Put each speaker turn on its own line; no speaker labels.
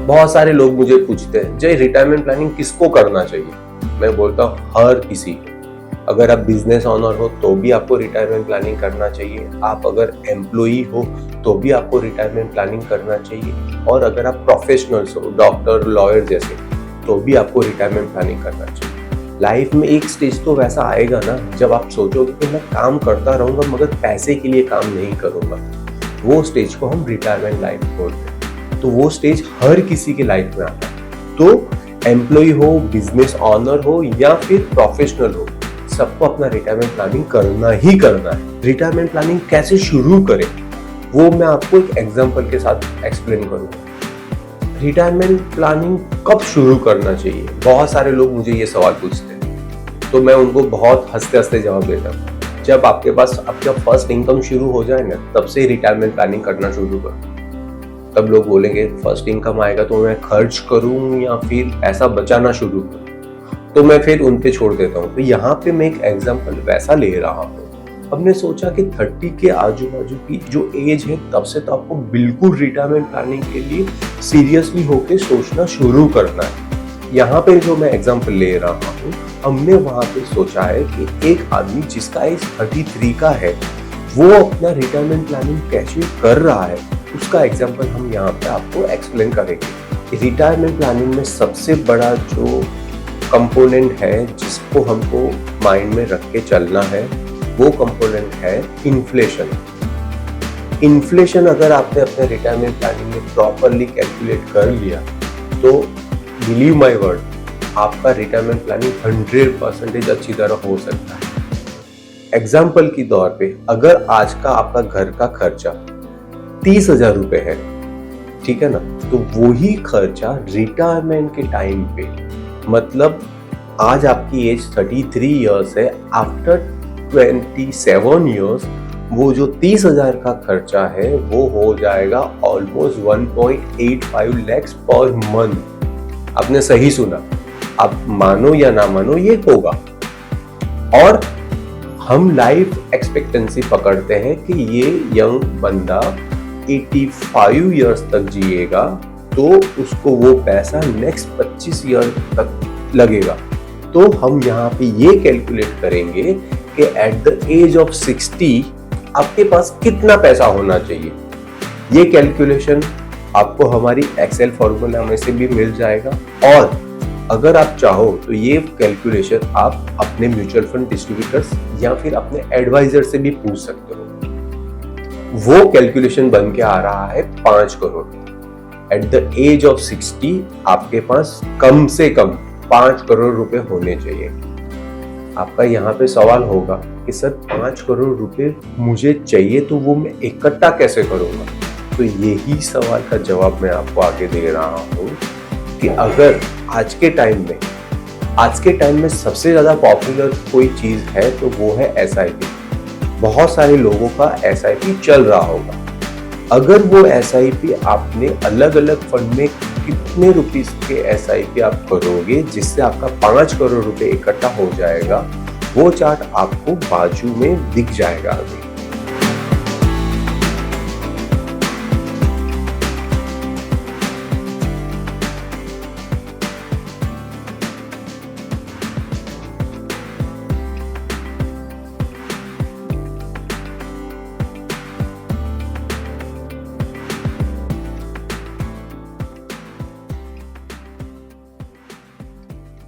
बहुत सारे लोग मुझे पूछते हैं, जय रिटायरमेंट प्लानिंग किसको करना चाहिए? मैं बोलता हूँ हर किसी को। अगर आप बिजनेस ऑनर हो तो भी आपको रिटायरमेंट प्लानिंग करना चाहिए, आप अगर एम्प्लॉई हो तो भी आपको रिटायरमेंट प्लानिंग करना चाहिए, और अगर आप प्रोफेशनल्स हो, डॉक्टर, लॉयर जैसे, तो भी आपको रिटायरमेंट प्लानिंग करना चाहिए। लाइफ में एक स्टेज तो वैसा आएगा ना जब आप सोचोगे कि मैं काम करता रहूंगा मगर पैसे के लिए काम नहीं करूंगा। वो स्टेज को हम रिटायरमेंट लाइफ बोलते हैं। तो वो स्टेज हर किसी के लाइफ में आता है। तो एम्प्लॉय हो, बिजनेस ऑनर हो या फिर प्रोफेशनल हो, सबको अपना रिटायरमेंट प्लानिंग करना ही करना है। रिटायरमेंट प्लानिंग कैसे शुरू करें वो मैं आपको एक एग्जांपल के साथ एक्सप्लेन करूंगा। रिटायरमेंट प्लानिंग कब शुरू करना चाहिए? बहुत सारे लोग मुझे ये सवाल पूछते हैं, तो मैं उनको बहुत हंसते हंसते जवाब देता हूँ। जब आपके पास आपका फर्स्ट इनकम शुरू हो जाए ना, तब से रिटायरमेंट प्लानिंग करना शुरू करो। तब लोग बोलेंगे फर्स्ट इनकम आएगा तो मैं खर्च करूँ या फिर पैसा बचाना शुरू करूँ, तो मैं फिर उन पे छोड़ देता हूँ। तो यहाँ पे मैं एक एग्जाम्पल वैसा ले रहा हूँ। हमने सोचा कि 30 के आजू बाजू की जो एज है तब से तो आपको बिल्कुल रिटायरमेंट प्लानिंग के लिए सीरियसली होके सोचना शुरू करना है। यहाँ पे जो मैं एग्जांपल ले रहा हूँ, हमने वहाँ पे सोचा है कि एक आदमी जिसका एज 33 का है वो अपना रिटायरमेंट प्लानिंग कैसे कर रहा है, उसका एग्जाम्पल हम यहाँ पे आपको एक्सप्लेन करेंगे। रिटायरमेंट प्लानिंग में सबसे बड़ा जो कंपोनेंट है जिसको हमको माइंड में रख के चलना है, वो कंपोनेंट है इन्फ्लेशन। इन्फ्लेशन अगर आपने अपने रिटायरमेंट प्लानिंग में प्रॉपरली कैलकुलेट कर लिया तो बिलीव माय वर्ड, आपका रिटायरमेंट प्लानिंग 100% अच्छी तरह हो सकता है। एग्जाम्पल के तौर पे, अगर आज का आपका घर का खर्चा 30,000 रुपए है, ठीक है ना, तो वही खर्चा रिटायरमेंट के टाइम पे, मतलब आज आपकी एज 33 ईयर्स है, आफ्टर 27 ईयर्स वो जो 30,000 का खर्चा है वो हो जाएगा ऑलमोस्ट 1.85 lakhs पर मंथ। आपने सही सुना, आप मानो या ना मानो ये होगा। और हम लाइफ एक्सपेक्टेंसी पकड़ते हैं कि ये यंग बंदा 85 ईयर्स तक जिएगा तो उसको वो पैसा नेक्स्ट 25 ईयर तक लगेगा। तो हम यहाँ पे ये कैलकुलेट करेंगे कि एट द एज ऑफ 60 आपके पास कितना पैसा होना चाहिए। ये कैलकुलेशन आपको हमारी एक्सेल फॉर्मूला में से भी मिल जाएगा, और अगर आप चाहो तो ये कैलकुलेशन आप अपने म्यूचुअल फंड डिस्ट्रीब्यूटर्स या फिर अपने एडवाइजर से भी पूछ सकते हो। वो कैलकुलेशन बन के आ रहा है 5 crore. At the age of 60 आपके पास कम से कम 5 करोड़ रुपए होने चाहिए। आपका यहाँ पे सवाल होगा कि सर 5 करोड़ रुपए मुझे चाहिए तो वो मैं इकट्ठा कैसे करूँगा? तो यही सवाल का जवाब मैं आपको आगे दे रहा हूँ कि अगर आज के टाइम में सबसे ज़्यादा पॉपुलर कोई चीज़ है तो वो है SIP। बहुत सारे लोगों का SIP चल रहा होगा। अगर वो SIP आपने अलग अलग फंड में कितने रुपीस के SIP आप करोगे जिससे आपका 5 करोड़ रुपए इकट्ठा हो जाएगा, वो चार्ट आपको बाजू में दिख जाएगा अभी।